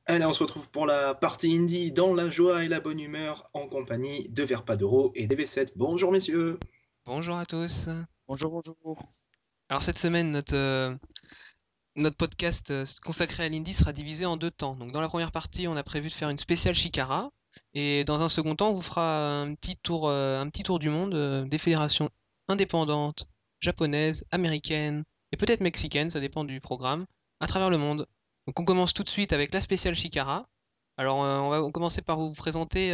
Allez, on se retrouve pour la partie indie dans la joie et la bonne humeur en compagnie de Verpadoro et DB7. Bonjour messieurs. Bonjour à tous. Bonjour, bonjour. Alors cette semaine, notre podcast consacré à l'indie sera divisé en deux temps. Donc dans la première partie, on a prévu de faire une spéciale Chikara. Et dans un second temps, on vous fera un petit tour du monde des fédérations indépendantes, japonaises, américaines et peut-être mexicaines, ça dépend du programme, à travers le monde. Donc on commence tout de suite avec la spéciale Chikara. Alors on va commencer par vous présenter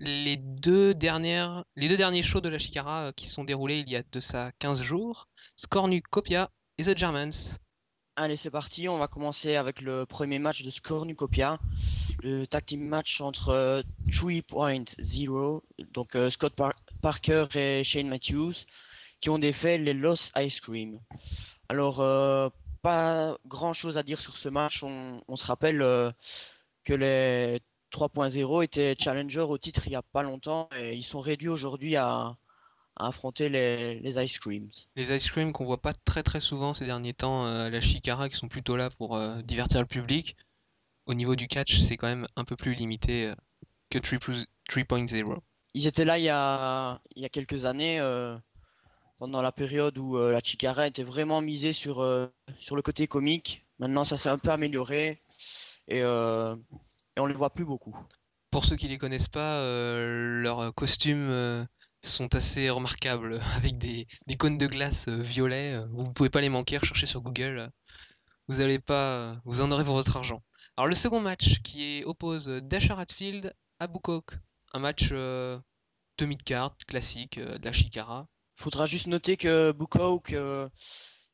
les deux derniers shows de la Chikara qui se sont déroulés il y a de ça 15 jours. Scornucopia et The Germans. Allez, c'est parti. On va commencer avec le premier match de Scornucopia, le tag team match entre 3.0, donc Parker et Shane Matthews, qui ont défait les Los Ice Cream. Alors, pas grand chose à dire sur ce match. On se rappelle que les 3.0 étaient challenger au titre il y a pas longtemps et ils sont réduits aujourd'hui à affronter les Ice Creams. Les ice cream qu'on voit pas très très souvent ces derniers temps à la Chikara, qui sont plutôt là pour divertir le public. Au niveau du catch, c'est quand même un peu plus limité que 3.0. Ils étaient là il y a quelques années, pendant la période où la Chikara était vraiment misée sur le côté comique. Maintenant, ça s'est un peu amélioré et, euh, et on les voit plus beaucoup. Pour ceux qui les connaissent pas, leurs costumes sont assez remarquables, avec des cônes de glace violets. Vous pouvez pas les manquer, recherchez sur Google. Vous allez pas, vous en aurez pour votre argent. Alors le second match oppose Dasher Hatfield à Bukok, un match de mid-card classique de la Chikara. Faudra juste noter que Book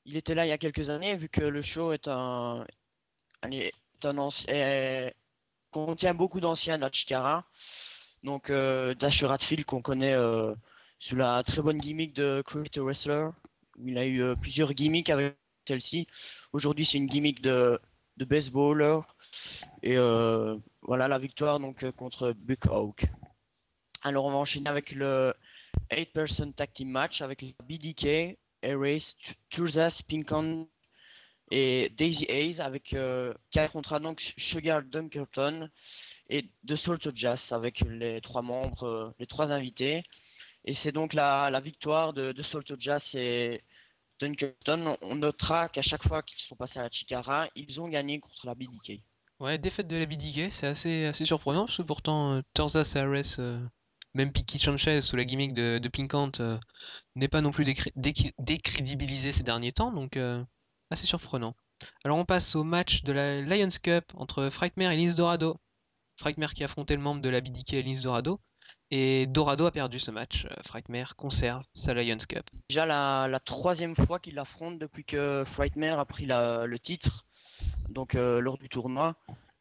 il était là il y a quelques années, vu que le show allez, contient beaucoup d'anciens de la Chikara. Donc Dash Ratfield qu'on connaît sous la très bonne gimmick de Creator Wrestler, où il a eu plusieurs gimmicks avec celle-ci. Aujourd'hui c'est une gimmick de baseballer et voilà la victoire donc contre Buck Hawk. Alors on va enchaîner avec le 8-person tag team match avec la BDK, Erase, Turzas, Pinkon et Daisy Hayes avec qui affrontera donc Sugar Dunkerton et The Salt of Jazz avec les trois membres, les trois invités. Et c'est donc la victoire de Salt of Jazz et Dunkerton. On notera qu'à chaque fois qu'ils sont passés à la Chikara, ils ont gagné contre la BDK. Ouais, défaite de la BDK, c'est assez surprenant, parce que pourtant Torza Sares, même Piki Sanchez sous la gimmick de Pinkant, n'est pas non plus décrédibilisé ces derniers temps, donc assez surprenant. Alors on passe au match de la Lions Cup entre Frightmare et Lince Dorado. Frightmare qui affrontait le membre de la BDK et Lince Dorado. Et Dorado a perdu ce match. Frightmare conserve sa Lions Cup. Déjà la troisième fois qu'ils l'affrontent depuis que Frightmare a pris le titre, donc lors du tournoi,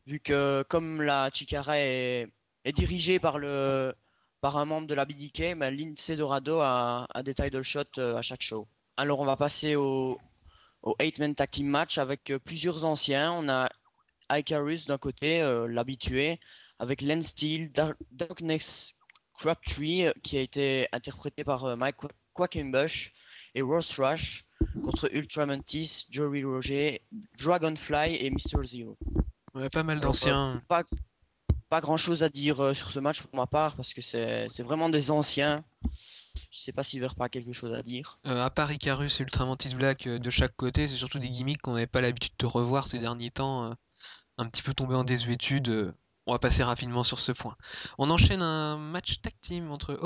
vu que comme la Chikara est dirigée par un membre de la BDK, ben, Lince Dorado a des title shots à chaque show. Alors on va passer au 8-man tag team match avec plusieurs anciens. On a Icarus d'un côté, l'habitué, avec Len Steele, Darkness Crabtree, qui a été interprété par Mike Quackenbush, et Ross Rush contre Ultramantis, Joey Roger, Dragonfly et Mr. Zero. Ouais, pas mal Alors, d'anciens. pas grand chose à dire sur ce match pour ma part, parce que c'est vraiment des anciens. Je sais pas s'il verra pas quelque chose à dire. À part Icarus et Ultramantis Black de chaque côté, c'est surtout des gimmicks qu'on n'avait pas l'habitude de revoir ces derniers temps, un petit peu tombé en désuétude. On va passer rapidement sur ce point. On enchaîne un match tag team entre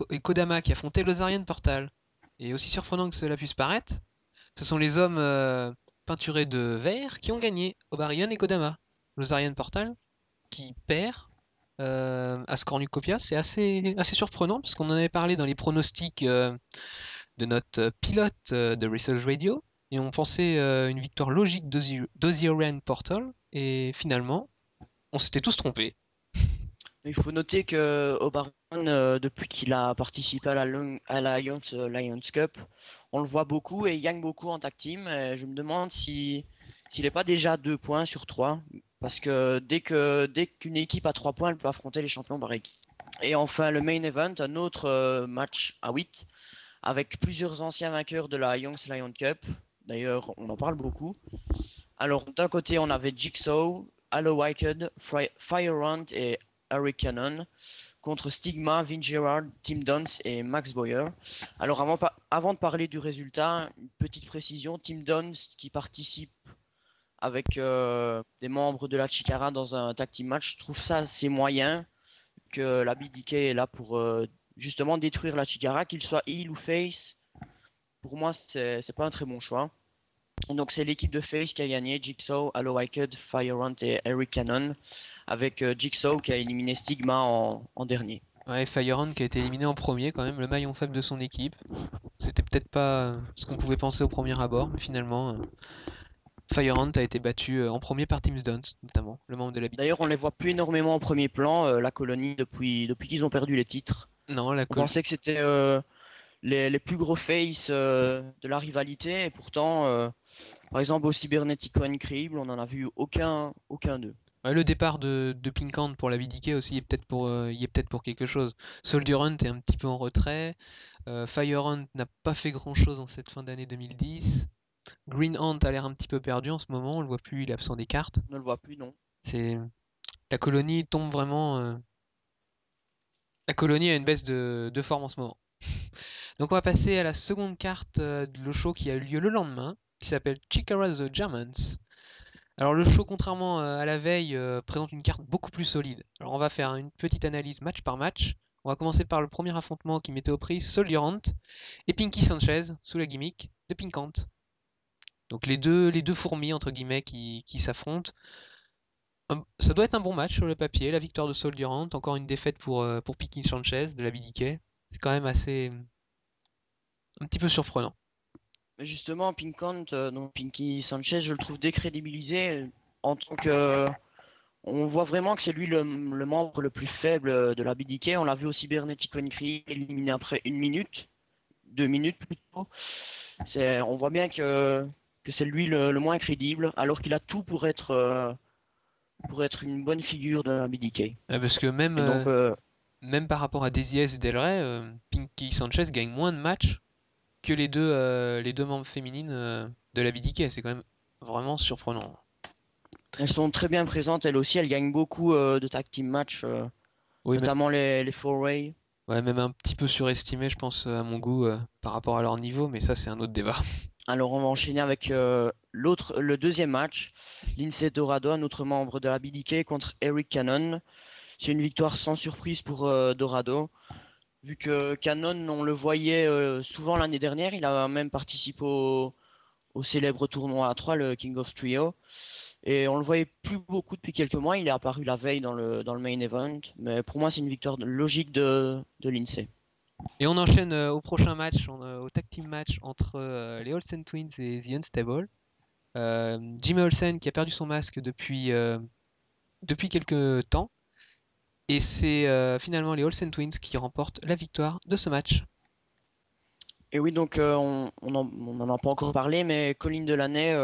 et Kodama qui affrontaient l'Ozarian Portal. Et aussi surprenant que cela puisse paraître, ce sont les hommes peinturés de vert qui ont gagné, Obarion et Kodama. L'Ozarian Portal qui perd à Scornucopia, c'est assez surprenant parce qu'on en avait parlé dans les pronostics de notre pilote de Research Radio et on pensait une victoire logique d'Ozarian Portal et finalement on s'était tous trompés. Il faut noter que Obaron, depuis qu'il a participé à la Lions Cup, on le voit beaucoup et il gagne beaucoup en tag team. Et je me demande s'il n'est pas déjà à 2 points sur 3. Parce que dès qu'une équipe a 3 points, elle peut affronter les champions par équipe. Et enfin, le main event, un autre match à 8, avec plusieurs anciens vainqueurs de la Young's Lion Cup. D'ailleurs, on en parle beaucoup. Alors, d'un côté, on avait Jigsaw, Halo Wicked, Firehunt et Eric Cannon contre Stigma, Vin Gerard, Tim Donst et Max Boyer. Alors, avant de parler du résultat, une petite précision, Tim Donst qui participe avec des membres de la Chikara dans un tag team match, je trouve ça assez moyen que la BDK est là pour justement détruire la Chikara, qu'il soit heel ou face. Pour moi, c'est pas un très bon choix. Donc c'est l'équipe de face qui a gagné, Jigsaw, Halo Wicked, Firehunt et Eric Cannon, avec Jigsaw qui a éliminé Stigma en dernier. Ouais, Firehunt qui a été éliminé en premier quand même, le maillon faible de son équipe. C'était peut-être pas ce qu'on pouvait penser au premier abord, mais finalement, Firehunt a été battu en premier par Tim Donst, notamment, le membre de la D'ailleurs, on les voit plus énormément en premier plan, la colonie, depuis qu'ils ont perdu les titres. Non, On pensait que c'était les plus gros face de la rivalité, et pourtant, par exemple, au Cybernetico Incredible, on n'en a vu aucun d'eux. Ouais, le départ de Pink Hand pour la BDK aussi il est peut-être pour quelque chose. Soldier Hunt est un petit peu en retrait. Fire Hunt n'a pas fait grand-chose en cette fin d'année 2010. Green Hunt a l'air un petit peu perdu en ce moment, on le voit plus, il est absent des cartes. On ne le voit plus, non. C'est la colonie tombe vraiment. La colonie a une baisse de forme en ce moment. Donc on va passer à la seconde carte de le show qui a eu lieu le lendemain, qui s'appelle Chikara the Germans. Alors le show, contrairement à la veille, présente une carte beaucoup plus solide. Alors on va faire une petite analyse match par match. On va commencer par le premier affrontement qui mettait aux prises Soldier Hunt et Pinky Sanchez sous la gimmick de Pink Hunt. Donc les deux fourmis entre guillemets qui s'affrontent. Ça doit être un bon match sur le papier. La victoire de Soldier Hunt, encore une défaite pour Pinky Sanchez de la BDK. C'est quand même assez un petit peu surprenant. Mais justement, donc Pinky Sanchez, je le trouve décrédibilisé en tant que. On voit vraiment que c'est lui le membre le plus faible de la BDK. On l'a vu au Cybernetic Incredible éliminé après 1 minute, 2 minutes plutôt. On voit bien que c'est lui le moins crédible, alors qu'il a tout pour être une bonne figure de la BDK. Parce que Et donc, même par rapport à Daisy S et Del Rey, Pinky Sanchez gagne moins de matchs que les deux membres féminines de la BDK. C'est quand même vraiment surprenant. elles sont très bien présentes, elles aussi. Elles gagnent beaucoup de tag team match, Oui, notamment les four-way. ouais, même un petit peu surestimé, je pense, à mon goût, par rapport à leur niveau, mais ça, c'est un autre débat. Alors, on va enchaîner avec le deuxième match. Lindsay Dorado, un autre membre de la BDK, contre Eric Cannon. C'est une victoire sans surprise pour Dorado. Vu que Cannon, on le voyait souvent l'année dernière, il a même participé au célèbre tournoi A3, le King of Trio. Et on le voyait plus beaucoup depuis quelques mois. Il est apparu la veille dans le main event. Mais pour moi, c'est une victoire logique de Lindsay. Et on enchaîne au prochain match, au tag team match entre les Olsen Twins et The Unstable. Jimmy Olsen qui a perdu son masque depuis quelques temps. Et c'est finalement les Olsen Twins qui remportent la victoire de ce match. Et oui, donc on n'en a pas encore parlé, mais Colin Delaney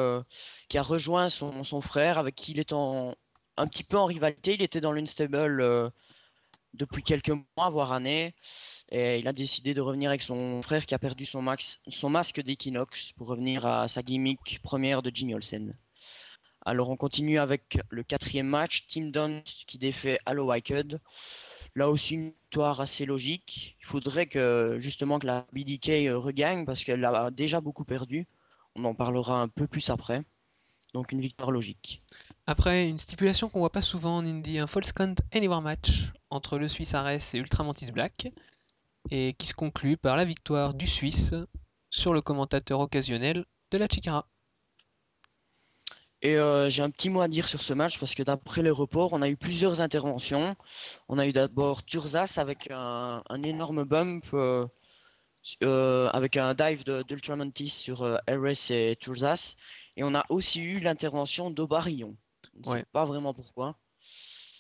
qui a rejoint son frère avec qui il est un petit peu en rivalité. Il était dans l'Unstable depuis quelques mois, voire années. Et il a décidé de revenir avec son frère qui a perdu son masque d'Equinox pour revenir à sa gimmick première de Jimmy Olsen. Alors on continue avec le quatrième match, Tim Donst qui défait Halo Wicked. Là aussi une victoire assez logique. Il faudrait que justement que la BDK regagne parce qu'elle a déjà beaucoup perdu. On en parlera un peu plus après. Donc une victoire logique. Après, une stipulation qu'on voit pas souvent en Indie, un False Count Anywhere match entre le Suisse Ares et Ultramantis Black, et qui se conclut par la victoire du Suisse sur le commentateur occasionnel de la Chikara. Et j'ai un petit mot à dire sur ce match parce que d'après les reports, on a eu plusieurs interventions. On a eu d'abord Turzas avec un énorme bump, avec un dive d'Ultramantis sur RS et Turzas. Et on a aussi eu l'intervention d'Obarillon. On ne Ouais. sait pas vraiment pourquoi.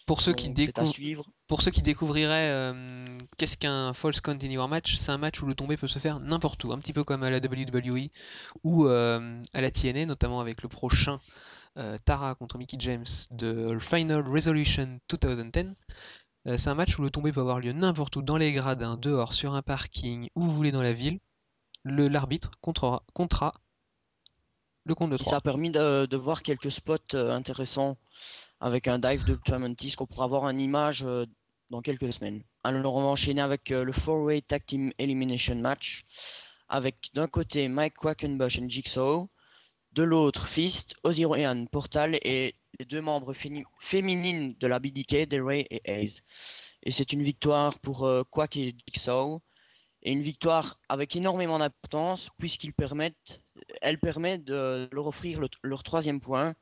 Pour ceux Donc c'est à suivre. Pour ceux qui découvriraient qu'est-ce qu'un False Count Anywhere match, c'est un match où le tombé peut se faire n'importe où, un petit peu comme à la WWE ou à la TNA, notamment avec le prochain Tara contre Mickie James de Final Resolution 2010. C'est un match où le tombé peut avoir lieu n'importe où, dans les gradins, dehors, sur un parking, où vous voulez dans la ville. L'arbitre comptera le compte de Et ça 3. a permis de voir quelques spots intéressants avec un dive de Tramontis qu'on pourra voir en image dans quelques semaines. Alors on va enchaîner avec le 4-Way Tag Team Elimination Match avec d'un côté Mike Quackenbush et Jigsaw, de l'autre Fist, Ozzy Ryan, Portal et les deux membres féminines de la BDK, Delray et Hayes. Et c'est une victoire pour Quack et Jigsaw, et une victoire avec énormément d'importance elle permet de leur offrir leur 3e point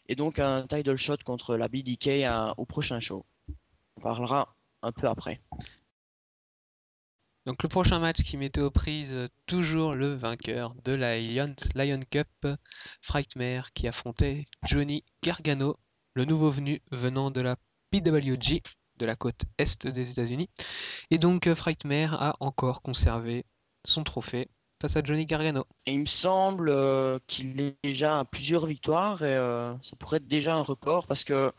et donc un title shot contre la BDK au prochain show. On parlera un peu après. Donc le prochain match qui mettait aux prises toujours le vainqueur de la Lion Cup, Frightmare, qui affrontait Johnny Gargano, le nouveau venu venant de la PWG, de la côte est des États-Unis. Et donc Frightmare a encore conservé son trophée face à Johnny Gargano. Et il me semble qu'il est déjà à plusieurs victoires et ça pourrait être déjà un record parce que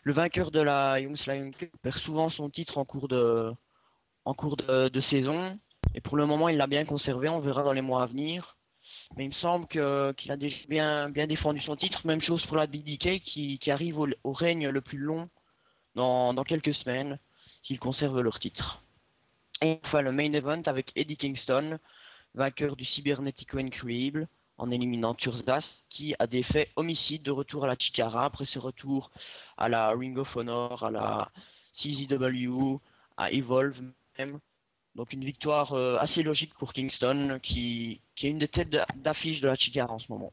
le vainqueur de la Young's Lion Cup perd souvent son titre en cours de saison. Et pour le moment, il l'a bien conservé, on verra dans les mois à venir. Mais il me semble qu'il a déjà bien défendu son titre. Même chose pour la BDK qui arrive au règne le plus long dans quelques semaines, s'ils conservent leur titre. Et enfin, le main event avec Eddie Kingston, vainqueur du Cybernetico Incredible, en éliminant Turzas, qui a défait Homicide de retour à la Chikara après ses retours à la Ring of Honor, à la CZW, à Evolve même. Donc une victoire assez logique pour Kingston, qui est une des têtes d'affiche de la Chikara en ce moment.